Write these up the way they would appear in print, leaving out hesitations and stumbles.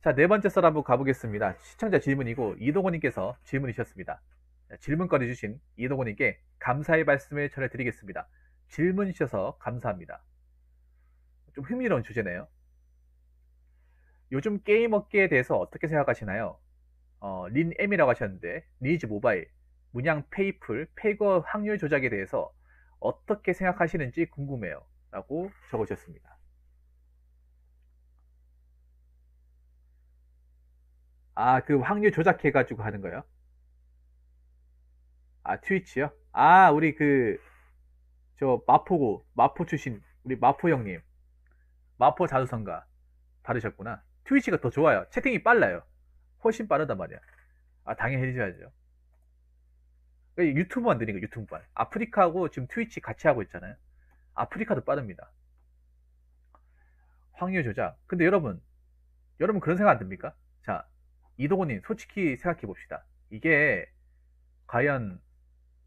자, 네 번째 썰 한번 가보겠습니다. 시청자 질문이고 이동호님께서 질문이 주셨습니다. 질문거리 주신 이동호님께 감사의 말씀을 전해드리겠습니다. 질문 주셔서 감사합니다. 좀 흥미로운 주제네요. 요즘 게임 업계에 대해서 어떻게 생각하시나요? 린엠이라고 하셨는데 리니지 모바일, 문양 페이플, 패거 확률 조작에 대해서 어떻게 생각하시는지 궁금해요. 라고 적으셨습니다. 아, 그 확률 조작해가지고 하는 거요? 아, 트위치요? 아, 우리 마포 출신, 우리 마포 형님. 마포 자주성가 다르셨구나. 트위치가 더 좋아요. 채팅이 빨라요. 훨씬 빠르단 말이야. 아, 당연히 해줘야죠. 유튜브 만드니까 유튜브만. 아프리카하고 지금 트위치 같이 하고 있잖아요. 아프리카도 빠릅니다. 확률 조작. 근데 여러분 그런 생각 안 듭니까? 자, 이동호님, 솔직히 생각해 봅시다. 이게 과연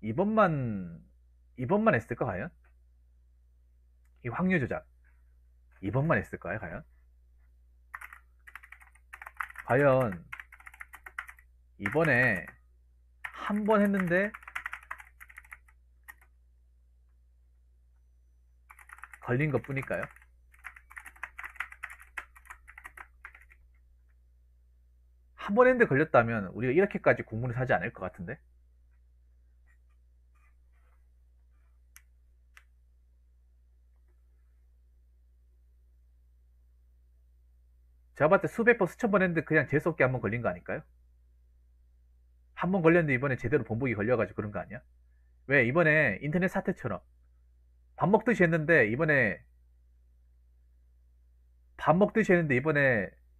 이번만 했을까, 과연? 이 확률 조작. 이번만 했을까요, 과연? 과연 이번에 한 번 했는데 걸린 것 뿐일까요? 한 번 했는데 걸렸다면 우리가 이렇게까지 공문을 사지 않을 것 같은데? 제가 봤을 때 수백 번, 수천 번 했는데 그냥 재수없게 한 번 걸린 거 아닐까요? 한 번 걸렸는데 이번에 제대로 본보기 걸려가지고 그런 거 아니야? 왜 이번에 인터넷 사태처럼 밥 먹듯이 했는데 이번에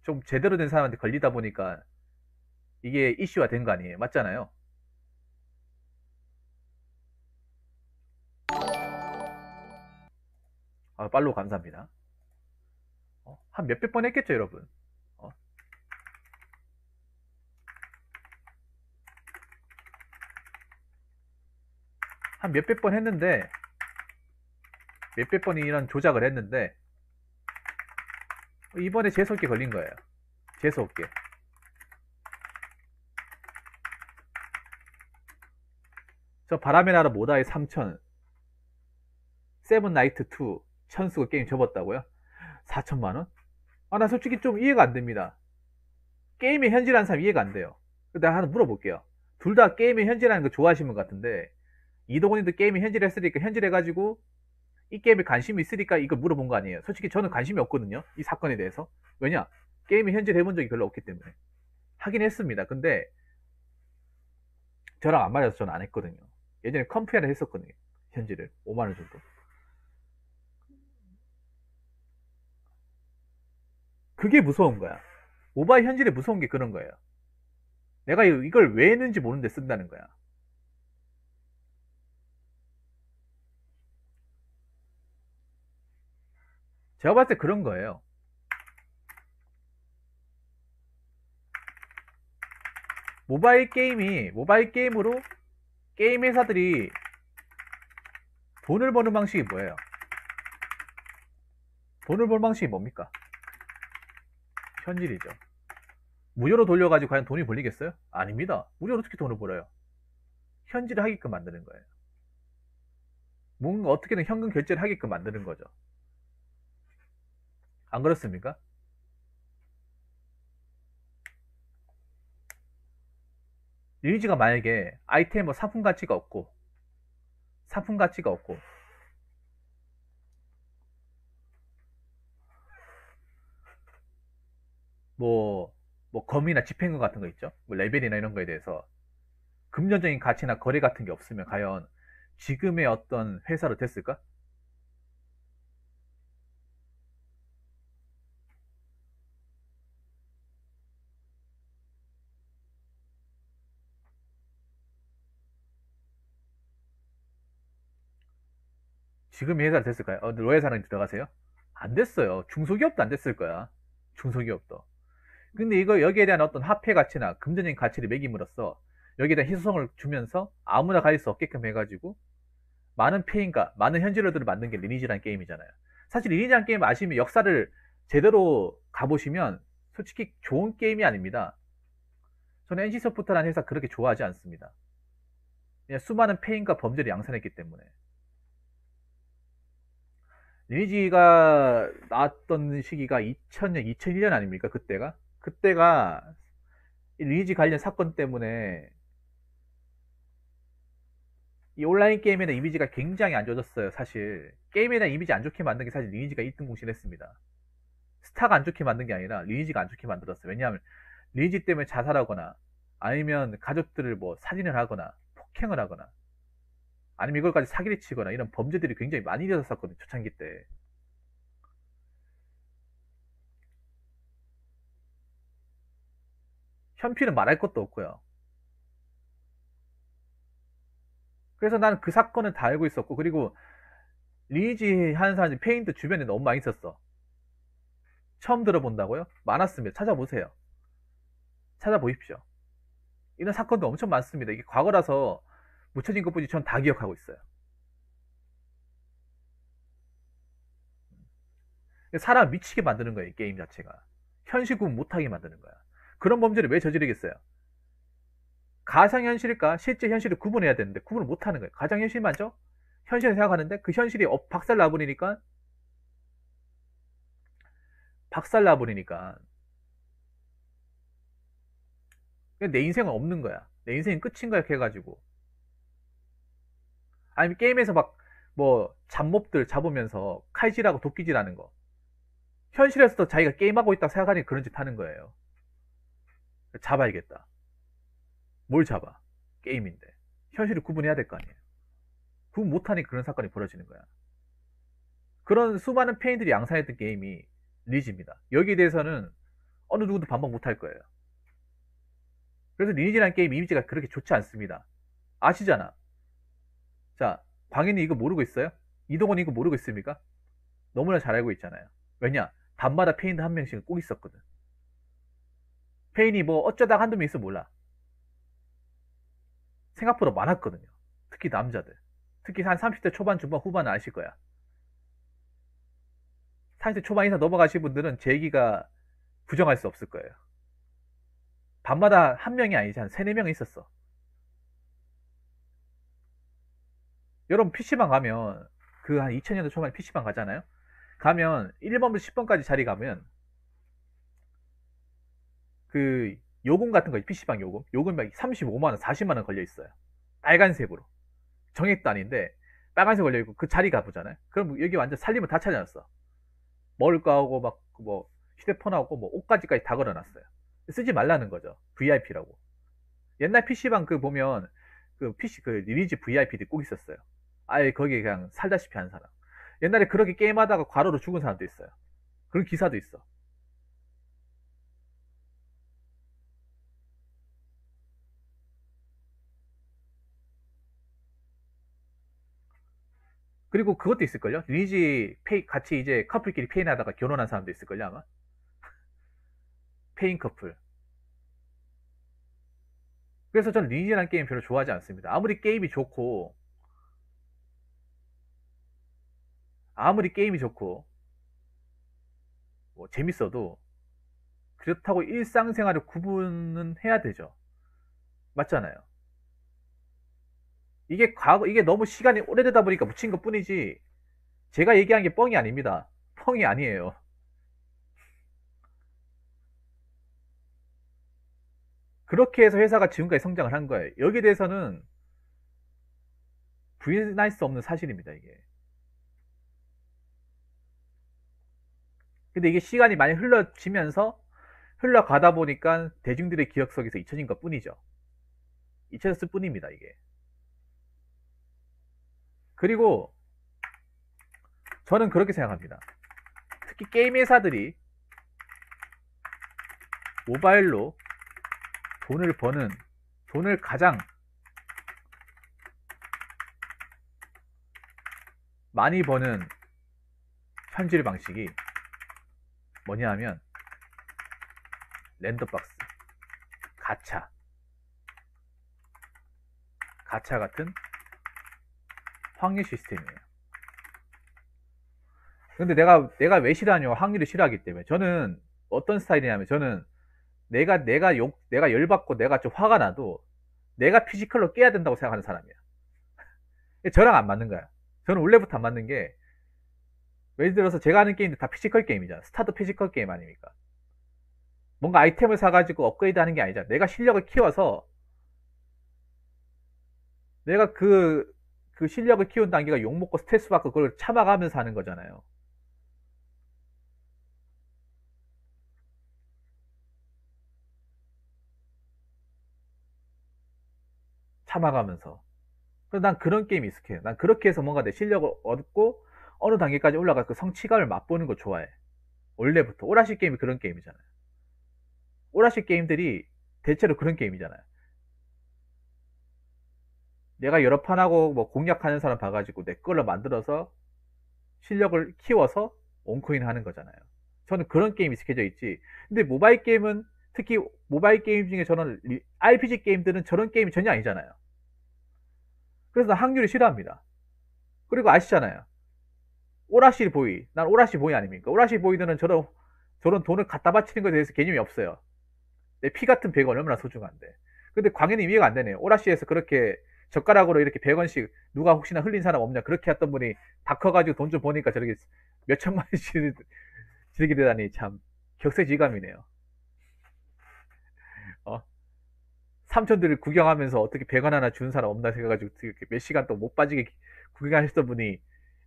좀 제대로 된 사람한테 걸리다 보니까 이게 이슈가 된 거 아니에요? 맞잖아요? 아, 팔로우 감사합니다. 한 몇백 번 했겠죠, 여러분? 어, 한 몇백 번 했는데, 몇백 번이 이런 조작을 했는데, 이번에 재수없게 걸린 거예요. 재수없게. 저 바람의 나라 모다의 3000, 세븐 나이트 2, 천수가 게임 접었다고요? 4천만원? 아, 나 솔직히 좀 이해가 안 됩니다. 게임에 현질하는 사람 이해가 안 돼요. 내가 하나 물어볼게요. 둘 다 게임에 현질하는 거 좋아하시는 것 같은데, 이동훈님도 게임에 현질했으니까 현질해가지고, 이 게임에 관심이 있으니까 이걸 물어본 거 아니에요. 솔직히 저는 관심이 없거든요. 이 사건에 대해서. 왜냐? 게임에 현질해본 적이 별로 없기 때문에. 하긴 했습니다. 근데, 저랑 안 맞아서 저는 안 했거든요. 예전에 컴퓨터를 했었거든요. 현질을. 5만원 정도. 그게 무서운 거야. 모바일 현질에 무서운 게 그런 거예요. 내가 이걸 왜 했는지 모르는데 쓴다는 거야. 제가 봤을 때 그런 거예요. 모바일 게임으로 게임 회사들이 돈을 버는 방식이 뭐예요? 돈을 버는 방식이 뭡니까? 현질이죠. 무료로 돌려가지고 과연 돈이 벌리겠어요? 아닙니다. 무료로 어떻게 돈을 벌어요? 현질을 하게끔 만드는 거예요. 뭔가 어떻게든 현금 결제를 하게끔 만드는 거죠. 안 그렇습니까? 리니지가 만약에 아이템 뭐 상품 가치가 없고 뭐, 뭐 검이나 집행관 같은 거 있죠? 뭐 레벨이나 이런 거에 대해서 금전적인 가치나 거래 같은 게 없으면 과연 지금의 어떤 회사로 됐을까? 지금의 회사로 됐을까요? 로에사는 들어가세요? 안 됐어요. 중소기업도 안 됐을 거야. 중소기업도. 근데 이거 여기에 대한 어떤 화폐 가치나 금전적인 가치를 매김으로써 여기에 대한 희소성을 주면서 아무나 가질 수 없게끔 해가지고 많은 페인과 많은 현질러들을 만든 게 리니지라는 게임이잖아요. 사실 리니지라는 게임 아시면 역사를 제대로 가보시면 솔직히 좋은 게임이 아닙니다. 저는 NC소프트라는 회사 그렇게 좋아하지 않습니다. 그냥 수많은 패인과 범죄를 양산했기 때문에. 리니지가 나왔던 시기가 2000년, 2001년 아닙니까? 그때가 리니지 관련 사건 때문에 이 온라인 게임에 대한 이미지가 굉장히 안 좋아졌어요. 사실 게임에 대한 이미지 안 좋게 만든 게 사실 리니지가 1등 공신했습니다. 스타가 안 좋게 만든 게 아니라 리니지가 안 좋게 만들었어요. 왜냐하면 리니지 때문에 자살하거나 아니면 가족들을 뭐 살인을 하거나 폭행을 하거나 아니면 이걸까지 사기를 치거나 이런 범죄들이 굉장히 많이 일어났었거든요. 초창기 때. 현피는 말할 것도 없고요. 그래서 나는 그 사건을 다 알고 있었고, 그리고 리니지 하는 사람이 페인트 주변에 너무 많이 있었어. 처음 들어본다고요? 많았습니다. 찾아보세요. 찾아보십시오. 이런 사건도 엄청 많습니다. 이게 과거라서 묻혀진 것뿐이지 전 다 기억하고 있어요. 사람 미치게 만드는 거예요, 이 게임 자체가. 현실 구분 못하게 만드는 거야. 그런 범죄를 왜 저지르겠어요? 가상현실일까? 실제 현실을 구분해야 되는데 구분을 못하는 거예요. 가상현실 맞죠? 현실을 생각하는데 그 현실이 박살 나버리니까 내 인생은 없는 거야. 내 인생은 끝인 거야, 해가지고. 아니면 게임에서 막 뭐 잡몹들 잡으면서 칼질하고 도끼질하는 거. 현실에서도 자기가 게임하고 있다고 생각하니 그런 짓 하는 거예요. 잡아야겠다. 뭘 잡아? 게임인데. 현실을 구분해야 될 거 아니에요. 구분 못하니 그런 사건이 벌어지는 거야. 그런 수많은 페인들이 양산했던 게임이 리니지입니다. 여기에 대해서는 어느 누구도 반박 못할 거예요. 그래서 리니지라는 게임 이미지가 그렇게 좋지 않습니다. 아시잖아. 자, 광현이 이거 모르고 있어요? 이동원이 이거 모르고 있습니까? 너무나 잘 알고 있잖아요. 왜냐? 밤마다 페인들 한 명씩은 꼭 있었거든. 페인이 뭐 어쩌다가 한두 명 있으면 몰라. 생각보다 많았거든요. 특히 남자들. 특히 한 30대 초반, 중반, 후반은 아실 거야. 30대 초반 이상 넘어가신 분들은 제 얘기가 부정할 수 없을 거예요. 밤마다 한 명이 아니지 한 3, 4명이 있었어. 여러분 PC방 가면 그 한 2000년대 초반에 PC방 가잖아요. 가면 1번부터 10번까지 자리 가면 그 요금 같은 거 PC방 요금 막 35만원 40만원 걸려 있어요. 빨간색으로 정액도 아닌데 빨간색 걸려 있고 그 자리 가보잖아요. 그럼 여기 완전 살림을 다 찾아놨어. 먹을 거 하고 막 뭐 휴대폰하고 뭐 옷까지까지 다 걸어놨어요. 쓰지 말라는 거죠. VIP라고. 옛날 PC방 그 보면 그 PC 그 리니지 VIP들이 꼭 있었어요. 아예 거기에 그냥 살다시피 한 사람. 옛날에 그렇게 게임하다가 과로로 죽은 사람도 있어요. 그런 기사도 있어. 그리고 그것도 있을걸요? 리니지 페이 같이 이제 커플끼리 페인하다가 결혼한 사람도 있을걸요 아마? 페인 커플. 그래서 저는 리니지라는 게임 별로 좋아하지 않습니다. 아무리 게임이 좋고 뭐 재밌어도 그렇다고 일상생활을 구분은 해야 되죠. 맞잖아요. 이게 너무 시간이 오래되다 보니까 묻힌 것 뿐이지, 제가 얘기한 게 뻥이 아닙니다. 뻥이 아니에요. 그렇게 해서 회사가 지금까지 성장을 한 거예요. 여기에 대해서는 부인할 수 없는 사실입니다, 이게. 근데 이게 시간이 많이 흘러가다 보니까 대중들의 기억 속에서 잊혀진 것 뿐이죠. 잊혀졌을 뿐입니다, 이게. 그리고 저는 그렇게 생각합니다. 특히 게임 회사들이 모바일로 돈을 가장 많이 버는 현질 방식이 뭐냐 하면 랜덤박스, 가차 같은 확률 시스템이에요. 근데 내가 왜 싫어하냐? 확률을 싫어하기 때문에. 저는 어떤 스타일이냐면 저는 내가 열받고 내가 좀 화가 나도 내가 피지컬로 깨야 된다고 생각하는 사람이야. 저랑 안 맞는 거야. 저는 원래부터 안 맞는 게, 예를 들어서 제가 하는 게임도 다 피지컬 게임이잖아. 스타도 피지컬 게임 아닙니까? 뭔가 아이템을 사가지고 업그레이드 하는 게 아니잖아. 내가 실력을 키워서, 내가 그 실력을 키운 단계가 욕먹고 스트레스 받고 그걸 참아가면서 하는 거잖아요. 참아가면서. 그래서 난 그런 게임이 익숙해. 난 그렇게 해서 뭔가 내 실력을 얻고 어느 단계까지 올라가 그 성취감을 맛보는 거 좋아해. 원래부터. 오라시 게임이 그런 게임이잖아요. 오라시 게임들이 대체로 그런 게임이잖아요. 내가 여러 판 하고 뭐 공략하는 사람 봐가지고 내 걸로 만들어서 실력을 키워서 원코인 하는 거잖아요. 저는 그런 게임이 익숙해져 있지. 근데 모바일 게임은, 특히 모바일 게임 중에 저는 RPG 게임들은 저런 게임이 전혀 아니잖아요. 그래서 난 확률이 싫어합니다. 그리고 아시잖아요. 오라시 보이. 난 오라시 보이 아닙니까? 오라시 보이들은 저런 돈을 갖다 바치는 것에 대해서 개념이 없어요. 내 피 같은 100원 얼마나 소중한데. 근데 광연히 이해가 안 되네요. 오라시에서 그렇게 젓가락으로 이렇게 100원씩 누가 혹시나 흘린 사람 없냐. 그렇게 했던 분이 다 커가지고 돈 좀 버니까 저렇게 몇 천만 원씩 지르게 되다니 참 격세지감이네요. 어? 삼촌들을 구경하면서 어떻게 100원 하나 주는 사람 없나 생각가지고 몇 시간 또 못 빠지게 구경하셨던 분이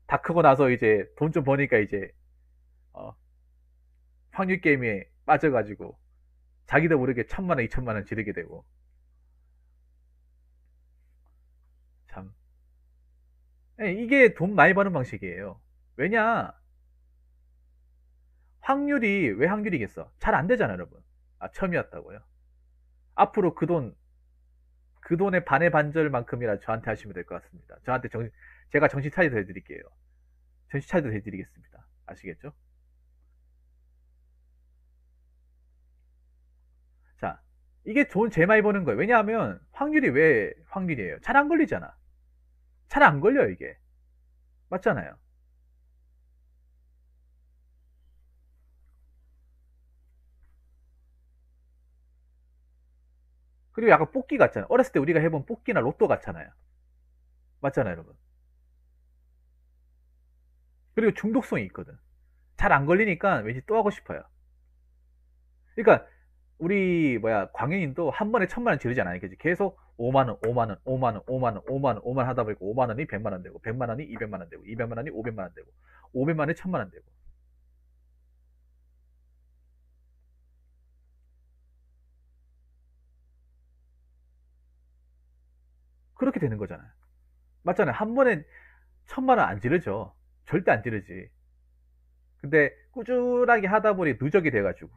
다 크고 나서 이제 돈 좀 버니까 이제 어, 확률 게임에 빠져가지고 자기도 모르게 1000만 원, 2000만 원 지르게 되고 참. 예, 이게 돈 많이 버는 방식이에요. 왜냐? 확률이 왜 확률이겠어? 잘 안 되잖아, 여러분. 아, 처음이었다고요. 앞으로 그 돈의 반의 반절만큼이라 저한테 하시면 될 것 같습니다. 제가 정신 차리도 해드릴게요. 정신 차리도 해드리겠습니다. 아시겠죠? 자, 이게 돈 제일 많이 버는 거예요. 왜냐하면 확률이 왜 확률이에요? 잘 안 걸리잖아. 잘 안 걸려요, 이게. 맞잖아요. 그리고 약간 뽑기 같잖아요. 어렸을 때 우리가 해본 뽑기나 로또 같잖아요. 맞잖아요, 여러분. 그리고 중독성이 있거든. 잘 안 걸리니까 왠지 또 하고 싶어요. 그러니까 우리 광현인도 한 번에 1000만 원 지르지 않아요. 계속 5만 원, 5만 원, 5만 원, 5만 원, 5만 원, 5만 원 하다 보니까 5만 원이 100만 원 되고, 100만 원이 200만 원 되고, 200만 원이 500만 원 되고, 500만 원이 1000만 원 되고. 그렇게 되는 거잖아요. 맞잖아요. 한 번에 1000만 원 안 지르죠. 절대 안 지르지. 근데 꾸준하게 하다 보니 누적이 돼가지고.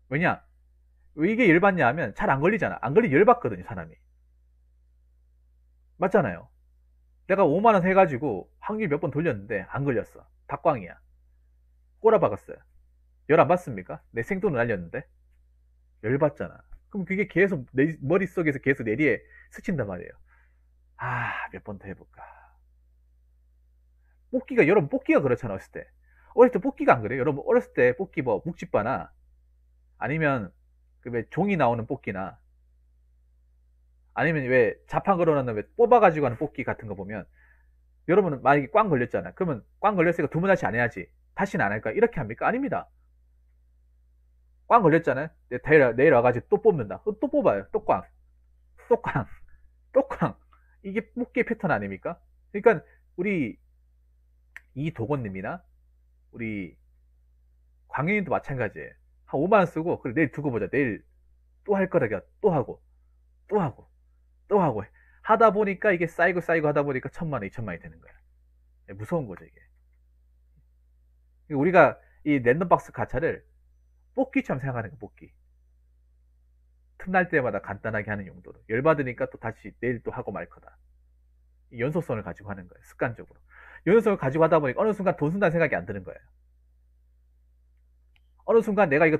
왜냐? 왜 이게 열받냐 하면 잘 안 걸리잖아. 안 걸리 열받거든요, 사람이. 맞잖아요. 내가 5만 원 해가지고 확률 몇 번 돌렸는데 안 걸렸어. 닭광이야. 꼬라박았어요. 열 안 받습니까? 내 생돈을 날렸는데 열받잖아. 그럼 그게 계속 내 머릿속에서 계속 내리에 스친단 말이에요. 아, 몇 번 더 해볼까. 뽑기가, 여러분 뽑기가 그렇잖아. 어렸을 때 뽑기가 안 그래요? 여러분 어렸을 때 뽑기 뭐 묵찌바나 아니면 그 왜 종이 나오는 뽑기나 아니면 왜 자판 걸어놓는 왜 뽑아가지고 하는 뽑기 같은 거 보면, 여러분은 만약에 꽝 걸렸잖아. 그러면 꽝 걸렸으니까 두 번 다시 안 해야지. 다시는 안 할까? 이렇게 합니까? 아닙니다. 꽝 걸렸잖아요. 내일 와가지고 또 뽑는다. 또 뽑아요. 또 꽝. 또 꽝. 또 꽝. 이게 뽑기의 패턴 아닙니까? 그러니까 우리 이도건님이나 우리 광현님도 마찬가지예요. 한 5만 원 쓰고 그래 내일 두고 보자. 내일 또 할 거라가 또 하고 또 하고 또 하고 하다 보니까 이게 쌓이고 하다 보니까 1000만 원, 2000만 원이 되는 거야. 무서운 거죠 이게. 우리가 이 랜덤박스 가차를 뽑기처럼 생각하는 거, 뽑기. 틈날 때마다 간단하게 하는 용도로. 열받으니까 또 다시 내일 또 하고 말 거다. 연속성을 가지고 하는 거예요. 습관적으로. 연속성을 가지고 하다 보니까 어느 순간 돈 쓴다는 생각이 안 드는 거예요. 어느 순간 내가 이거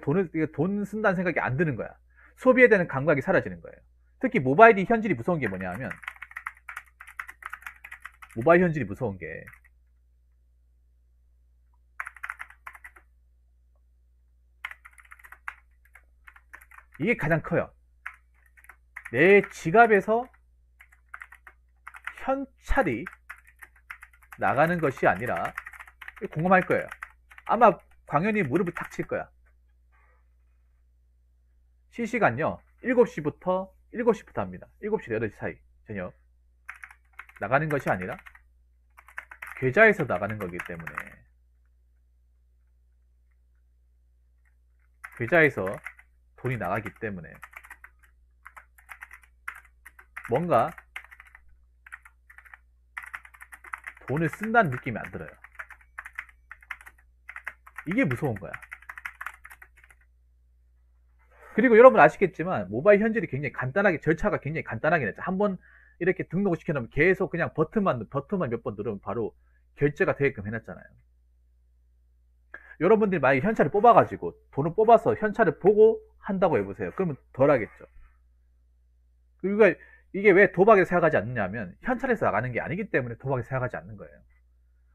돈 쓴다는 생각이 안 드는 거야. 소비에 대한 감각이 사라지는 거예요. 특히 모바일이 현질이 무서운 게 뭐냐 하면, 모바일 현질이 무서운 게 이게 가장 커요. 내 지갑에서 현찰이 나가는 것이 아니라, 궁금할 거예요. 아마 광연히 무릎을 탁 칠 거야. 실시간요 7시부터 합니다. 7시 8시 사이 저녁. 나가는 것이 아니라 계좌에서 나가는 거기 때문에, 계좌에서 돈이 나가기 때문에 뭔가 돈을 쓴다는 느낌이 안 들어요. 이게 무서운 거야. 그리고 여러분 아시겠지만 모바일 현질이 굉장히 간단하게, 절차가 굉장히 간단하게 했죠. 한번 이렇게 등록을 시켜놓으면 계속 그냥 버튼만 몇 번 누르면 바로 결제가 되게끔 해놨잖아요. 여러분들이 만약에 현찰을 뽑아가지고 돈을 뽑아서 현찰을 보고 한다고 해보세요. 그러면 덜 하겠죠. 그러니까 이게 왜 도박에 생각하지 않느냐면 현찰에서 나가는 게 아니기 때문에 도박에 생각하지 않는 거예요.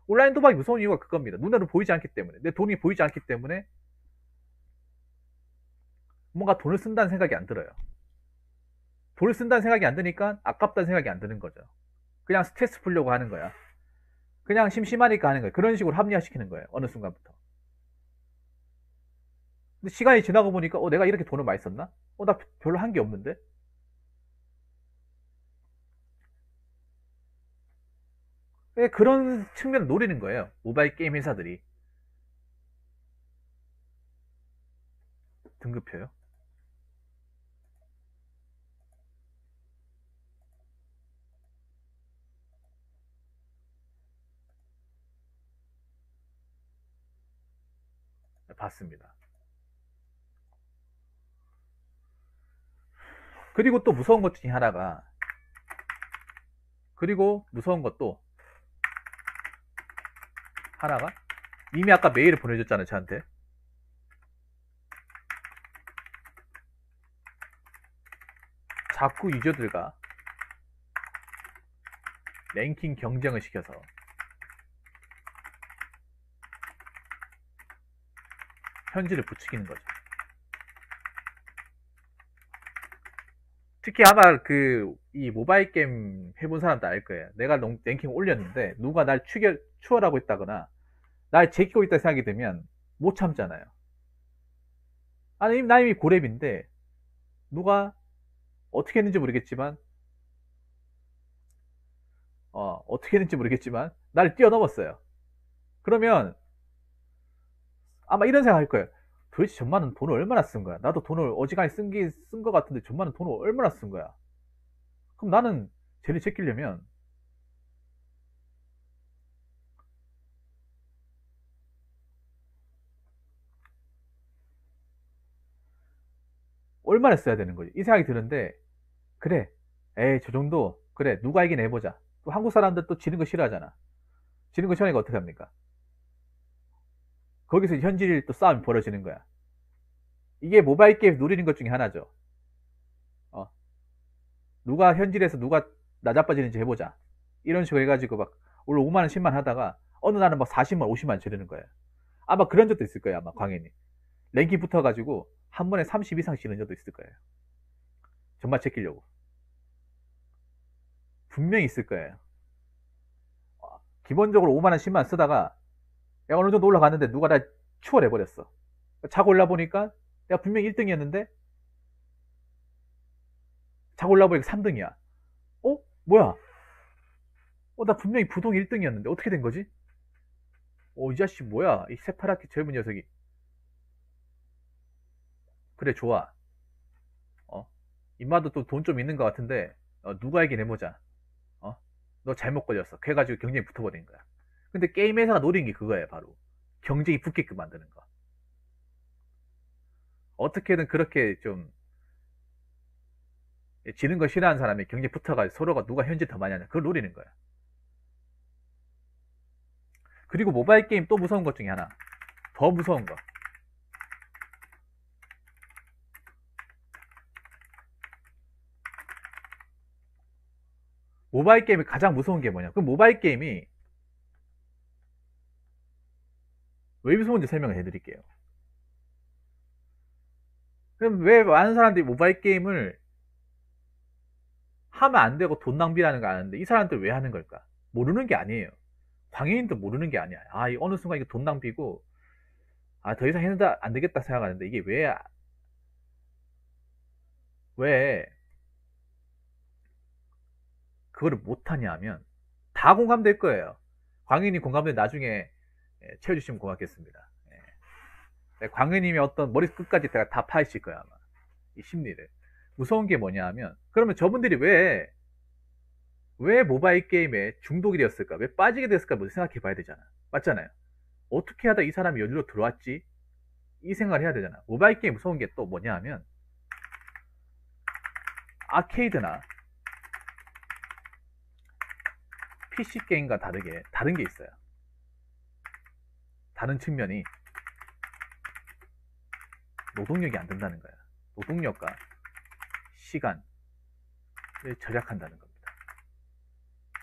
온라인 도박이 무서운 이유가 그겁니다. 눈으로 보이지 않기 때문에, 내 돈이 보이지 않기 때문에 뭔가 돈을 쓴다는 생각이 안 들어요. 돈을 쓴다는 생각이 안 드니까 아깝다는 생각이 안 드는 거죠. 그냥 스트레스 풀려고 하는 거야. 그냥 심심하니까 하는 거예요. 그런 식으로 합리화시키는 거예요. 어느 순간부터. 근데 시간이 지나고 보니까 내가 이렇게 돈을 많이 썼나? 나 별로 한 게 없는데? 그런 측면을 노리는 거예요. 모바일 게임 회사들이. 등급표요? 네, 봤습니다. 그리고 또 무서운 것 중에 하나가, 이미 아까 메일을 보내줬잖아요, 저한테. 자꾸 유저들과 랭킹 경쟁을 시켜서 현질을 부추기는 거죠. 특히 아마 이 모바일 게임 해본 사람도 알 거예요. 내가 랭킹 올렸는데 누가 날 추월하고 있다거나 날 제끼고 있다 생각이 들면 못 참잖아요. 아니, 나 이미 고렙인데 누가 어떻게 했는지 모르겠지만 나를 뛰어넘었어요. 그러면 아마 이런 생각 할 거예요. 도대체 전만은 돈을 얼마나 쓴 거야? 나도 돈을 어지간히 쓴 것 같은데 전만은 돈을 얼마나 쓴 거야? 그럼 나는 쟤를 제끼려면 얼마나 써야 되는 거지? 이 생각이 드는데, 그래, 에이, 저 정도, 그래, 누가 이긴 해보자. 또 한국 사람들 또 지는 거 싫어하잖아. 지는 거 싫어하니까 어떻게 합니까? 거기서 현질 또 싸움이 벌어지는 거야. 이게 모바일 게임 노리는 것 중에 하나죠. 어, 누가 현질에서 누가 나자빠지는지 해보자. 이런 식으로 해가지고 막, 원래 5만원, 10만 하다가, 어느 날은 막 40만, 50만 지르는 거예요. 아마 그런 적도 있을 거예요, 아마, 광현이. 랭킹 붙어가지고, 한 번에 30 이상 지는 적도 있을 거예요. 정말 제끼려고. 분명히 있을 거예요. 기본적으로 5만원, 10만원 쓰다가, 내가 어느 정도 올라갔는데 누가 나 추월해버렸어. 자고 올라보니까 내가 분명히 1등이었는데 자고 올라보니까 3등이야. 뭐야? 나 분명히 부동 1등이었는데 어떻게 된 거지? 이 자식 뭐야? 이 새파랗게 젊은 녀석이. 그래, 좋아. 임마도 또 돈 좀 있는 것 같은데 누가 이긴 해보자. 너 잘못 걸렸어. 그래가지고 경쟁이 붙어버린 거야. 근데 게임 회사가 노린 게 그거예요, 바로. 경쟁이 붙게끔 만드는 거. 어떻게든 그렇게 좀 지는 거 싫어하는 사람이 경쟁 붙어가지고 서로가 누가 현질 더 많이 하냐, 그걸 노리는 거야. 그리고 모바일 게임 또 무서운 것 중에 하나, 더 무서운 거. 모바일 게임이 가장 무서운 게 뭐냐? 그 모바일 게임이 왜 무서운지 설명을 해드릴게요. 그럼 왜 많은 사람들이 모바일 게임을 하면 안 되고 돈 낭비라는 거 아는데 이 사람들 왜 하는 걸까? 모르는 게 아니에요. 광해인도 모르는 게 아니야. 아, 이 어느 순간 이거 돈 낭비고, 아, 더 이상 해도 안 되겠다 생각하는데 이게 왜 그거를 못하냐 하면 다 공감될 거예요. 광해님 공감될 나중에 채워주시면 고맙겠습니다. 네, 광해님의 어떤 머리 끝까지 다 파헤칠 거야, 아마. 이 심리를. 무서운 게 뭐냐 하면, 그러면 저분들이 왜 모바일 게임에 중독이 되었을까? 왜 빠지게 됐을까? 먼저 생각해 봐야 되잖아. 맞잖아요. 어떻게 하다 이 사람이 여기로 들어왔지? 이 생각을 해야 되잖아. 모바일 게임 무서운 게 또 뭐냐 하면, 아케이드나 PC 게임과 다르게, 다른 게 있어요. 다른 측면이, 노동력이 안 든다는 거야. 노동력과 시간을 절약한다는 겁니다.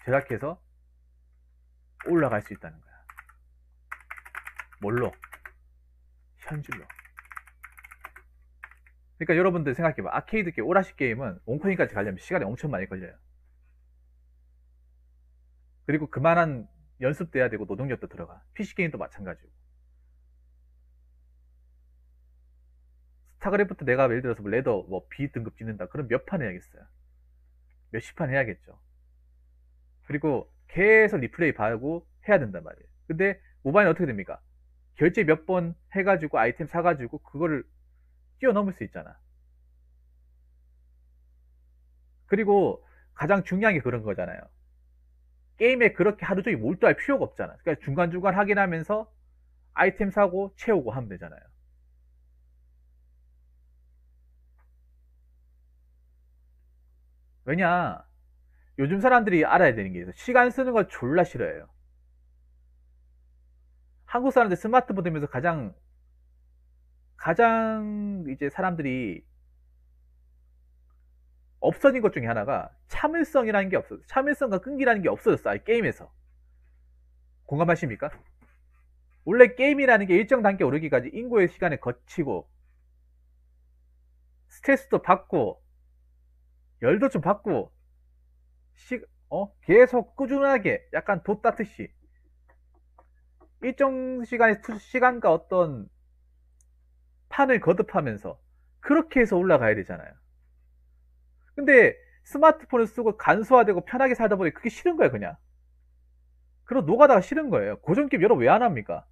절약해서 올라갈 수 있다는 거야. 뭘로? 현질로. 그러니까 여러분들 생각해봐. 아케이드 게임, 오락실 게임은 원코인까지 가려면 시간이 엄청 많이 걸려요. 그리고 그만한 연습도 해야 되고 노동력도 들어가. PC 게임도 마찬가지고. 스타크래프트 내가 예를 들어서 레더 B 등급 찍는다. 그럼 몇 판 해야겠어요? 몇십 판 해야겠죠. 그리고 계속 리플레이 봐고 해야 된단 말이에요. 근데 모바일은 어떻게 됩니까? 결제 몇 번 해가지고 아이템 사가지고 그거를 뛰어넘을 수 있잖아. 그리고 가장 중요한 게 그런 거잖아요. 게임에 그렇게 하루 종일 몰두할 필요가 없잖아. 그러니까 중간중간 확인하면서 아이템 사고 채우고 하면 되잖아요. 왜냐? 요즘 사람들이 알아야 되는 게 있어요. 시간 쓰는 걸 졸라 싫어해요. 한국 사람들 스마트폰 들면서 가장 이제 사람들이 없어진 것 중에 하나가 참을성이라는 게 없어졌어. 참을성과 끈기라는 게 없어졌어. 아예 게임에서. 공감하십니까? 원래 게임이라는 게 일정 단계 오르기까지 인고의 시간을 거치고 스트레스도 받고 열도 좀 받고 계속 꾸준하게 약간 돛 따듯이 일정 시간과 어떤 판을 거듭하면서 그렇게 해서 올라가야 되잖아요. 근데 스마트폰을 쓰고 간소화되고 편하게 살다 보니 그게 싫은 거야 그냥. 그리고 노가다가 싫은 거예요. 고전게임 여러분 왜 안 합니까?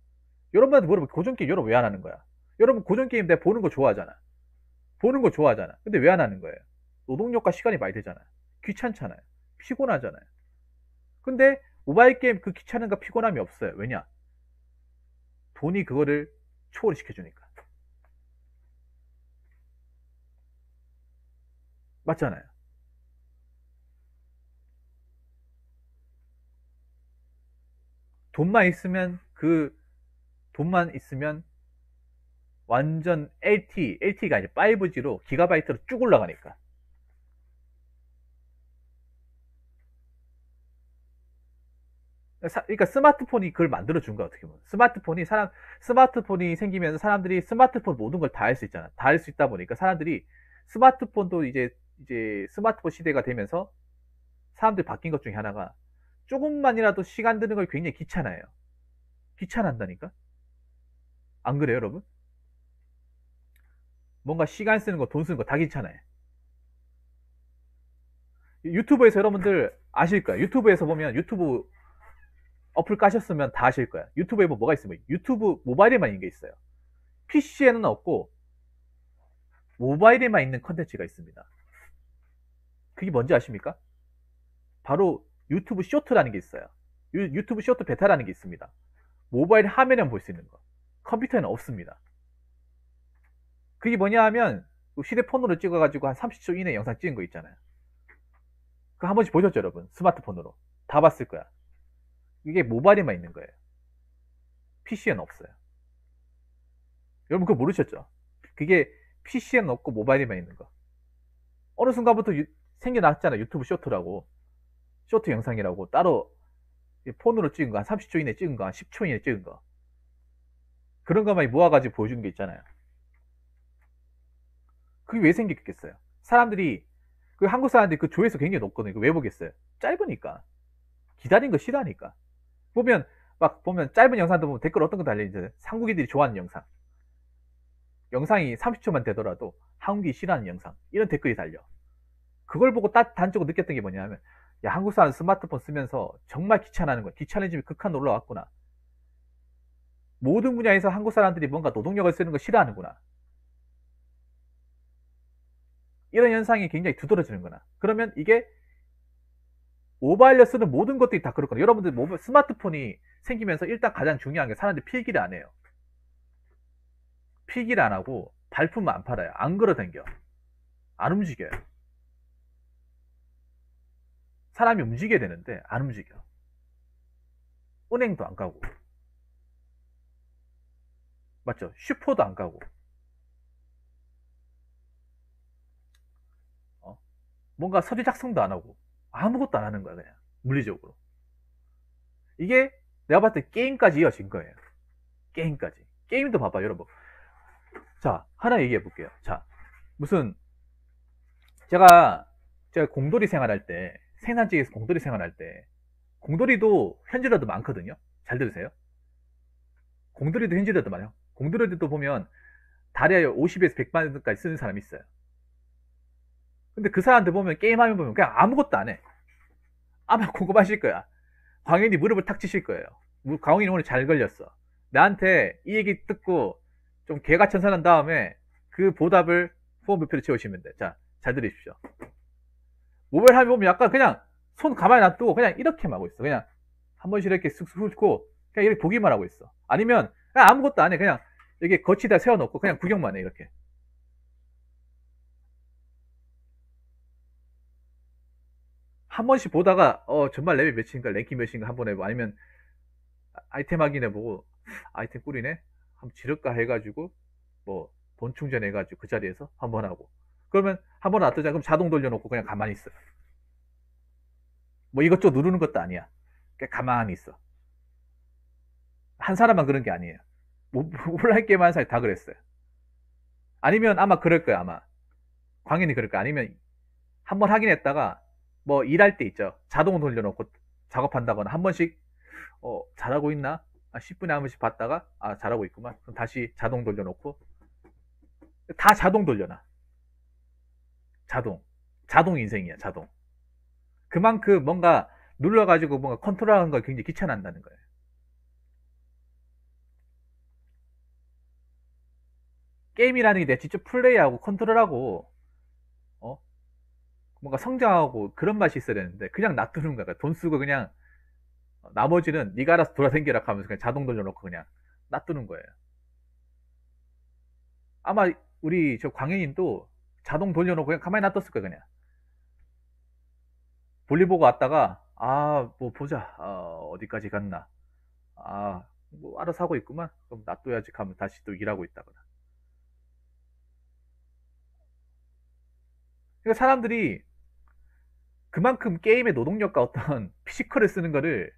여러분한테 물어보면 고전게임 여러분 왜 안 하는 거야? 여러분 고전게임 내가 보는 거 좋아하잖아. 보는 거 좋아하잖아. 근데 왜 안 하는 거예요? 노동력과 시간이 많이 들잖아요. 귀찮잖아요. 피곤하잖아요. 근데 모바일 게임 그 귀찮음과 피곤함이 없어요. 왜냐? 돈이 그거를 초월을 시켜주니까. 맞잖아요. 돈만 있으면 돈만 있으면 완전 LTE가 아니라 5G로 기가바이트로 쭉 올라가니까. 그러니까 스마트폰이 그걸 만들어준 거야, 어떻게 보면. 스마트폰이 생기면서 사람들이 스마트폰 모든 걸 다 할 수 있잖아. 다 할 수 있다 보니까 사람들이 스마트폰도 이제 스마트폰 시대가 되면서 사람들이 바뀐 것 중에 하나가 조금만이라도 시간 드는 걸 굉장히 귀찮아해요. 귀찮아한다니까? 안 그래요, 여러분? 뭔가 시간 쓰는 거, 돈 쓰는 거 다 귀찮아해. 유튜브에서 여러분들 아실 거야. 유튜브에서 보면 유튜브 어플 까셨으면 다 아실 거야. 유튜브에 뭐가 있으면 유튜브 모바일에만 있는 게 있어요. PC에는 없고 모바일에만 있는 컨텐츠가 있습니다. 그게 뭔지 아십니까? 바로 유튜브 쇼트라는 게 있어요. 유튜브 쇼트 베타라는 게 있습니다. 모바일 화면에만 볼 수 있는 거. 컴퓨터에는 없습니다. 그게 뭐냐 하면 휴대폰으로 찍어가지고 한 30초 이내에 영상 찍은 거 있잖아요. 그거 한 번씩 보셨죠, 여러분? 스마트폰으로. 다 봤을 거야. 이게 모바일에만 있는 거예요. PC에는 없어요. 여러분 그거 모르셨죠? 그게 PC에는 없고 모바일에만 있는 거. 어느 순간부터 생겨났잖아요. 유튜브 쇼트라고. 쇼트 영상이라고. 따로 폰으로 찍은 거, 한 30초 이내에 찍은 거, 한 10초 이내에 찍은 거. 그런 것만 모아가지고 보여주는 게 있잖아요. 그게 왜 생겼겠어요? 사람들이, 그 한국 사람들이 그 조회수 굉장히 높거든요. 왜 보겠어요? 짧으니까. 기다린 거 싫어하니까. 보면, 막 보면 짧은 영상도 보면 댓글 어떤 거 달려있잖아요. 한국인들이 좋아하는 영상. 영상이 30초만 되더라도 한국이 싫어하는 영상. 이런 댓글이 달려. 그걸 보고 단적으로 느꼈던 게 뭐냐면, 야, 한국 사람 스마트폰 쓰면서 정말 귀찮아하는 거야. 귀찮아짐이 극한으로 올라왔구나. 모든 분야에서 한국 사람들이 뭔가 노동력을 쓰는 거 싫어하는구나. 이런 현상이 굉장히 두드러지는 거나. 그러면 이게 모바일로 쓰는 모든 것들이 다 그렇거든요. 여러분들 스마트폰이 생기면서 일단 가장 중요한 게 사람들이 필기를 안 해요. 필기를 안 하고 발품을 안 팔아요. 안 걸어댕겨. 안 움직여요. 사람이 움직여야 되는데 안 움직여. 은행도 안 가고. 맞죠? 슈퍼도 안 가고. 뭔가 서류 작성도 안 하고 아무것도 안 하는 거야. 그냥 물리적으로. 이게 내가 봤을 때 게임까지 이어진 거예요. 게임까지. 게임도 봐봐 여러분. 자, 하나 얘기해 볼게요. 자, 무슨 제가 공돌이 생활할 때, 생산직에서 공돌이 생활할 때, 공돌이도 현질러도 많거든요. 잘 들으세요. 공돌이도 현질러도 많아요. 공돌이도 보면 달에 50에서 100만 원까지 쓰는 사람이 있어요. 근데 그 사람들 보면 게임하면 보면 그냥 아무것도 안 해. 아마 궁금하실 거야. 광현이 무릎을 탁 치실 거예요. 광현이 오늘 잘 걸렸어. 나한테 이 얘기 듣고 좀 개가천선한 다음에 그 보답을 후원부표로 채우시면 돼. 자, 잘 들으십시오. 모바일 하면 보면 약간 그냥 손 가만히 놔두고 그냥 이렇게만 하고 있어. 그냥 한 번씩 이렇게 쓱쓱 훑고 그냥 이렇게 보기만 하고 있어. 아니면 그냥 아무것도 안 해. 그냥 이렇게 거치다 세워놓고 그냥 구경만 해. 이렇게. 한 번씩 보다가 정말 레벨 몇인가 랭킹 몇인가 한번 해보고 아니면 아이템 확인해보고 아이템 꿀이네 한번 지를까 해가지고 뭐 돈 충전해가지고 그 자리에서 한번 하고 그러면 한번 놔두자 그럼 자동 돌려놓고 그냥 가만히 있어. 뭐 이것저것 누르는 것도 아니야. 그냥 가만히 있어. 한 사람만 그런 게 아니에요. 온라인 게임 하는 사람이 다 그랬어요. 아니면 아마 그럴 거야 아마 광현이 그럴 거야. 아니면 한번 확인했다가 뭐 일할 때 있죠. 자동 돌려놓고 작업한다거나 한 번씩 잘하고 있나? 10분에 한 번씩 봤다가 잘하고 있구만. 그럼 다시 자동 돌려놓고 다 자동 돌려놔. 자동 인생이야. 자동. 그만큼 뭔가 눌러가지고 뭔가 컨트롤하는 걸 굉장히 귀찮아한다는 거예요. 게임이라는 게 내가 직접 플레이하고 컨트롤하고 뭔가 성장하고 그런 맛이 있어야 되는데 그냥 놔두는 거야. 돈 쓰고 그냥 나머지는 네가 알아서 돌아다니라 하면서 그냥 자동 돌려놓고 그냥 놔두는 거예요. 아마 우리 저 광현님도 자동 돌려놓고 그냥 가만히 놔뒀을 거야. 그냥 볼일 보고 왔다가 뭐 보자. 어디까지 갔나. 뭐 알아서 하고 있구만. 그럼 놔둬야지 하면 다시 또 일하고 있다거나. 그러니까 사람들이 그만큼 게임의 노동력과 어떤 피지컬을 쓰는 거를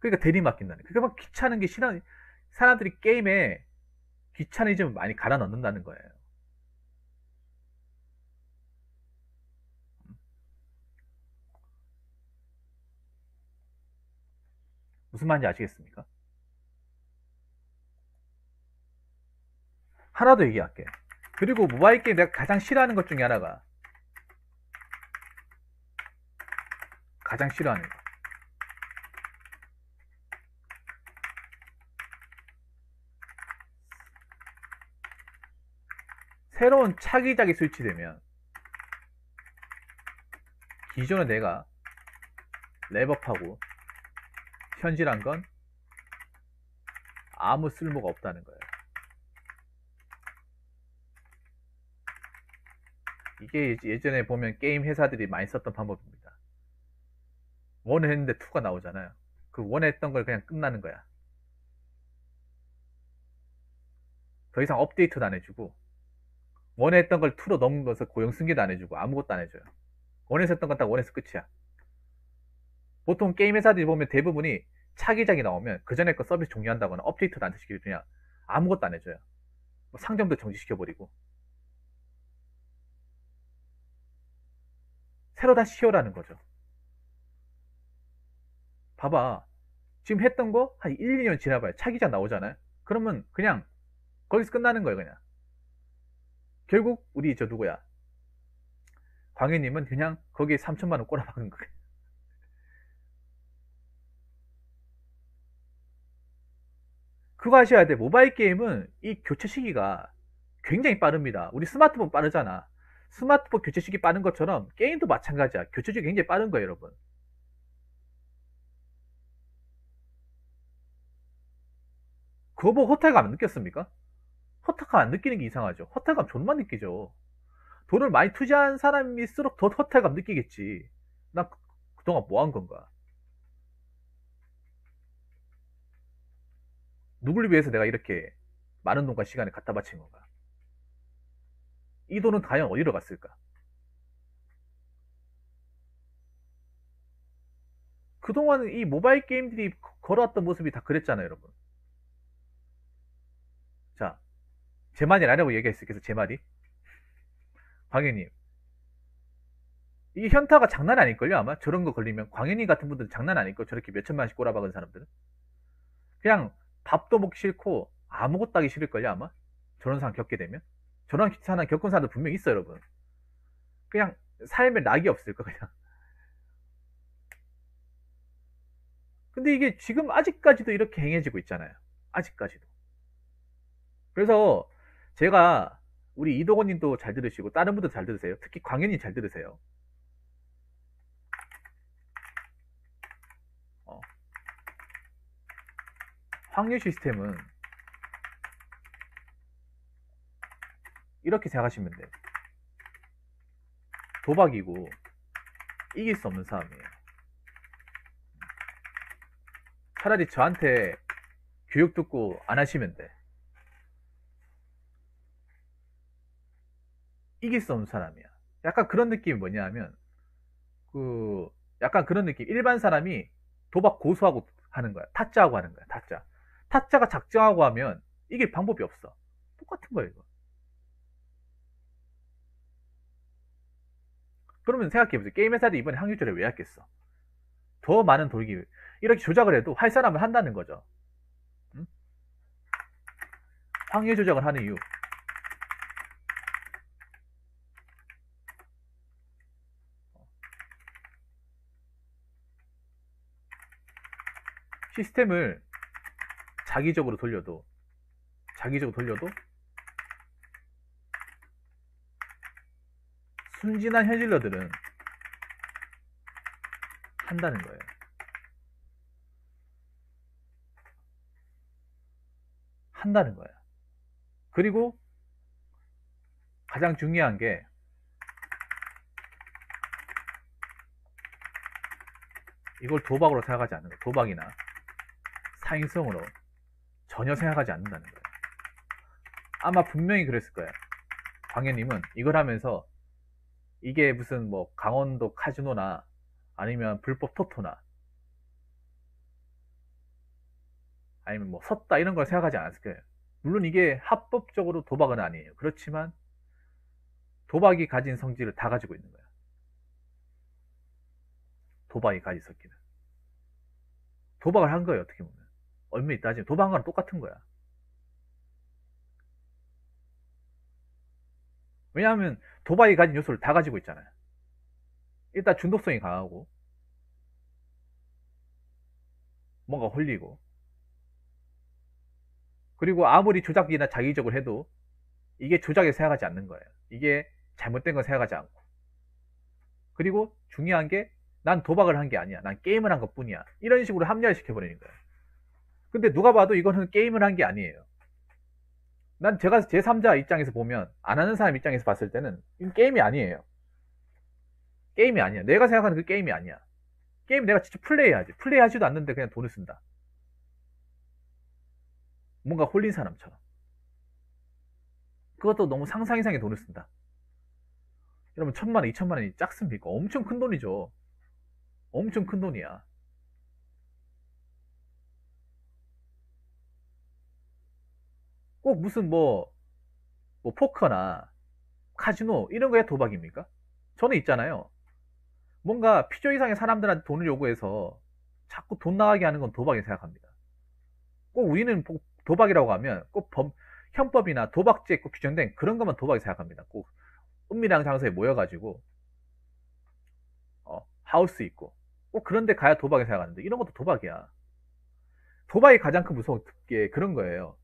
그러니까 대리맡긴다는 거예요. 그러니까 막 귀찮은 게 싫어. 사람들이 게임에 귀차니즘을 많이 갈아 넣는다는 거예요. 무슨 말인지 아시겠습니까? 하나 더 얘기할게. 그리고 모바일 게임 내가 가장 싫어하는 것 중에 하나가 가장 싫어하는 거. 새로운 차기작이 설치되면 기존에 내가 랩업하고 현질한 건 아무 쓸모가 없다는 거예요. 이게 예전에 보면 게임 회사들이 많이 썼던 방법입니다. 원을 했는데 투가 나오잖아요. 그 원에 했던 걸 그냥 끝나는 거야. 더 이상 업데이트도 안 해주고 원에 했던 걸 투로 넘겨서 고용 승계도 안 해주고 아무것도 안 해줘요. 원에서 했던 건 딱 원에서 끝이야. 보통 게임 회사들이 보면 대부분이 차기작이 나오면 그 전에 거 서비스 종료한다거나 업데이트도 안 시켜주냐 아무것도 안 해줘요. 뭐 상점도 정지시켜버리고. 새로 다시 키워라는 거죠. 봐봐. 지금 했던 거 한 1, 2년 지나봐요. 차기작 나오잖아요. 그러면 그냥 거기서 끝나는 거예요, 그냥. 결국 우리 저 누구야? 광희님은 그냥 거기에 3천만 원 꼬라박은 거예요. 그거 아셔야 돼. 모바일 게임은 이 교체 시기가 굉장히 빠릅니다. 우리 스마트폰 빠르잖아. 스마트폰 교체 시기 빠른 것처럼 게임도 마찬가지야. 교체 시기 굉장히 빠른 거예요, 여러분. 그거 보고 허탈감 안 느꼈습니까? 허탈감 안 느끼는 게 이상하죠. 허탈감 존만 느끼죠. 돈을 많이 투자한 사람일수록 더 허탈감 느끼겠지. 나 그동안 뭐 한 건가? 누굴 위해서 내가 이렇게 많은 돈과 시간을 갖다 바친 건가? 이 돈은 과연 어디로 갔을까? 그동안 이 모바일 게임들이 걸어왔던 모습이 다 그랬잖아요, 여러분. 자, 제 말이 아니라고 얘기했어요. 그래서 제 말이. 광현님, 이게 현타가 장난 아닐걸요, 아마? 저런 거 걸리면. 광현님 같은 분들은 장난 아닐걸, 저렇게 몇천만원씩 꼬라박은 사람들은. 그냥 밥도 먹기 싫고, 아무것도 하기 싫을걸요, 아마? 저런 상황 겪게 되면. 저런 상황 겪은 사람도 분명히 있어요, 여러분. 그냥 삶에 낙이 없을까, 그냥. 근데 이게 지금 아직까지도 이렇게 행해지고 있잖아요. 아직까지도. 그래서 제가 우리 이도건 님도 잘 들으시고 다른 분도 잘 들으세요. 특히 광현님 잘 들으세요. 어, 확률 시스템은 이렇게 생각하시면 돼요. 도박이고 이길 수 없는 싸움이에요. 차라리 저한테 교육 듣고 안 하시면 돼. 이길 수 없는 사람이야. 약간 그런 느낌이 뭐냐 하면 그 약간 그런 느낌. 일반 사람이 도박 고수하고 하는 거야. 타짜하고 하는 거야. 타짜. 타짜가 작정하고 하면 이길 방법이 없어. 똑같은 거예요, 이거. 그러면 생각해보세요. 게임 회사들이 이번에 확률조를 왜 했겠어? 더 많은 돌기 이렇게 조작을 해도 할 사람을 한다는 거죠. 응? 확률 조작을 하는 이유. 시스템을 자기적으로 돌려도 순진한 현실러들은 한다는 거예요. 한다는 거예요. 그리고 가장 중요한 게 이걸 도박으로 생각하지 않는 거예요. 도박이나 사행성으로 전혀 생각하지 않는다는 거예요. 아마 분명히 그랬을 거예요. 광현님은 이걸 하면서 이게 무슨 뭐 강원도 카지노나 아니면 불법 토토나 아니면 뭐 섰다 이런 걸 생각하지 않았을 거예요. 물론 이게 합법적으로 도박은 아니에요. 그렇지만 도박이 가진 성질을 다 가지고 있는 거예요. 도박이 가진 성질을. 도박을 한 거예요, 어떻게 보면. 얼마나 따지면 도박한 거랑 똑같은 거야. 왜냐하면 도박이 가진 요소를 다 가지고 있잖아요. 일단 중독성이 강하고 뭔가 홀리고 그리고 아무리 조작이나 자기적으로 해도 이게 조작에 생각하지 않는 거예요. 이게 잘못된 거 생각하지 않고 그리고 중요한 게 난 도박을 한 게 아니야. 난 게임을 한 것 뿐이야. 이런 식으로 합리화를 시켜버리는 거예요. 근데 누가 봐도 이거는 게임을 한 게 아니에요. 난 제가 제3자 입장에서 보면 안 하는 사람 입장에서 봤을 때는 이건 게임이 아니에요. 게임이 아니야. 내가 생각하는 그 게임이 아니야. 게임 내가 직접 플레이해야지. 플레이하지도 않는데 그냥 돈을 쓴다. 뭔가 홀린 사람처럼. 그것도 너무 상상 이상의 돈을 쓴다. 여러분 1,000만 원, 2,000만 원이 작습니까? 엄청 큰 돈이죠. 엄청 큰 돈이야. 꼭 무슨 뭐 포커나 카지노 이런 거에 도박입니까? 저는 있잖아요. 뭔가 필요 이상의 사람들한테 돈을 요구해서 자꾸 돈 나가게 하는 건 도박이라고 생각합니다. 꼭 우리는 도박이라고 하면 꼭 형법이나 도박죄에 꼭 규정된 그런 것만 도박이 생각합니다. 꼭 은밀한 장소에 모여가지고 하우스 있고 꼭 그런 데 가야 도박이 생각하는데 이런 것도 도박이야. 도박이 가장 큰 무서운 게 그런 거예요.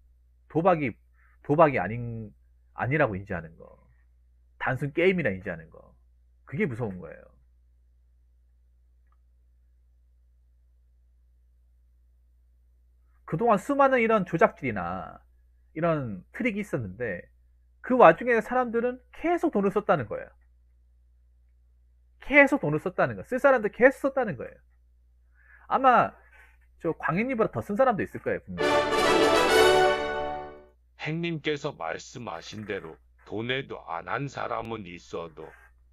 도박이 아니라고 인지하는 거. 단순 게임이라 인지하는 거. 그게 무서운 거예요. 그동안 수많은 이런 조작질이나 이런 트릭이 있었는데 그 와중에 사람들은 계속 돈을 썼다는 거예요. 계속 돈을 썼다는 거. 쓸 사람들 계속 썼다는 거예요. 아마 저 광해님보다 더 쓴 사람도 있을 거예요, 분명히. 행님께서 말씀하신 대로 돈에도 안 한 사람은 있어도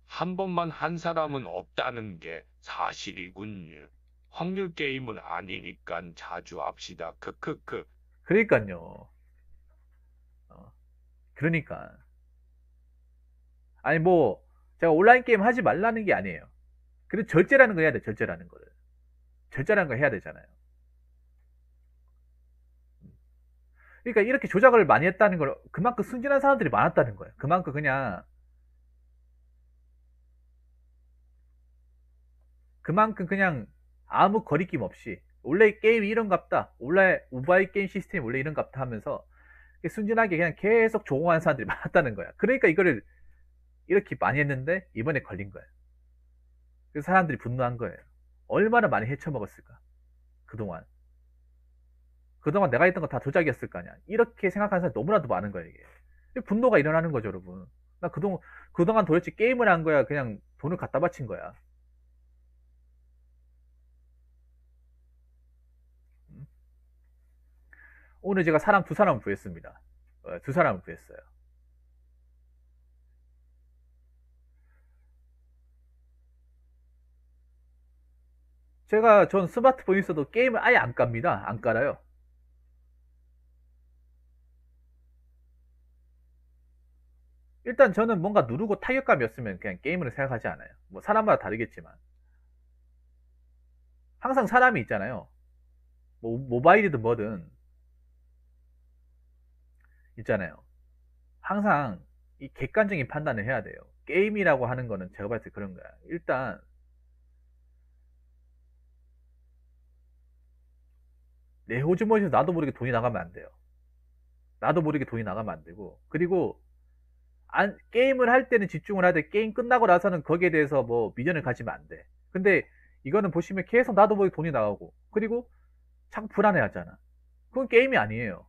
한 번만 한 사람은 없다는 게 사실이군요. 확률 게임은 아니니까 자주 합시다. 크크크. 그러니까요. 그러니까. 아니 뭐 제가 온라인 게임 하지 말라는 게 아니에요. 그래도 절제라는 거 해야 돼. 절제라는 거를. 절제라는 거 해야 되잖아요. 그러니까 이렇게 조작을 많이 했다는 걸 그만큼 순진한 사람들이 많았다는 거예요. 그만큼 그냥 아무 거리낌 없이 원래 게임이 이런갑다. 원래 모바일 게임 시스템이 원래 이런갑다 하면서 순진하게 그냥 계속 조공하는 사람들이 많았다는 거야. 그러니까 이거를 이렇게 많이 했는데 이번에 걸린 거예요. 그래서 사람들이 분노한 거예요. 얼마나 많이 헤쳐먹었을까? 그동안 내가 했던 거 다 조작이었을 거 아니야. 이렇게 생각하는 사람이 너무나도 많은 거예요, 이게. 분노가 일어나는 거죠, 여러분. 나 그동안 도대체 게임을 한 거야? 그냥 돈을 갖다 바친 거야? 오늘 제가 사람 두 사람을 구했습니다. 두 사람을 구했어요. 전 스마트폰 있어도 게임을 아예 안 깝니다. 안 깔아요. 일단 저는 뭔가 누르고 타격감이 었으면 그냥 게임으로 생각하지 않아요. 뭐 사람마다 다르겠지만. 항상 사람이 있잖아요. 뭐 모바일이든 뭐든 있잖아요. 항상 이 객관적인 판단을 해야 돼요. 게임이라고 하는 거는 제가 봤을 때 그런 거야. 일단 내 호주머니에서 나도 모르게 돈이 나가면 안 돼요. 나도 모르게 돈이 나가면 안 되고. 그리고 게임을 할 때는 집중을 하되 게임 끝나고 나서는 거기에 대해서 뭐 미련을 가지면 안 돼. 근데 이거는 보시면 계속 나도 모르게 돈이 나가고 그리고 자꾸 불안해 하잖아. 그건 게임이 아니에요.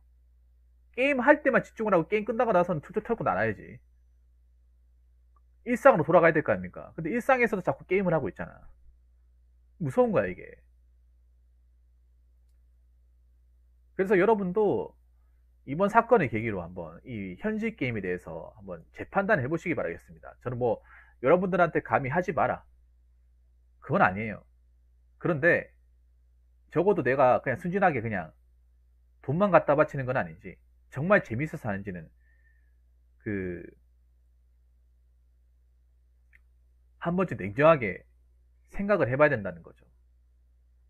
게임 할 때만 집중을 하고 게임 끝나고 나서는 툴툴 털고 나가야지. 일상으로 돌아가야 될 거 아닙니까? 근데 일상에서도 자꾸 게임을 하고 있잖아. 무서운 거야, 이게. 그래서 여러분도 이번 사건을 계기로 한번 이 현실 게임에 대해서 한번 재판단을 해보시기 바라겠습니다. 저는 뭐 여러분들한테 감히 하지 마라. 그건 아니에요. 그런데 적어도 내가 그냥 순진하게 그냥 돈만 갖다 바치는 건 아닌지 정말 재밌어서 하는지는 그 한 번쯤 냉정하게 생각을 해봐야 된다는 거죠.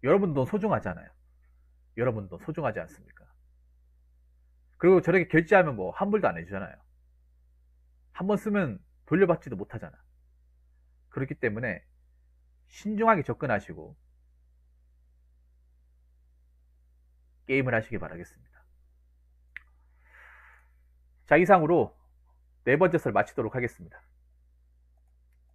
여러분도 소중하잖아요. 여러분도 소중하지 않습니까? 그리고 저렇게 결제하면 뭐 환불도 안 해주잖아요. 한 번 쓰면 돌려받지도 못하잖아. 그렇기 때문에 신중하게 접근하시고 게임을 하시기 바라겠습니다. 자, 이상으로 네 번째 썰 마치도록 하겠습니다.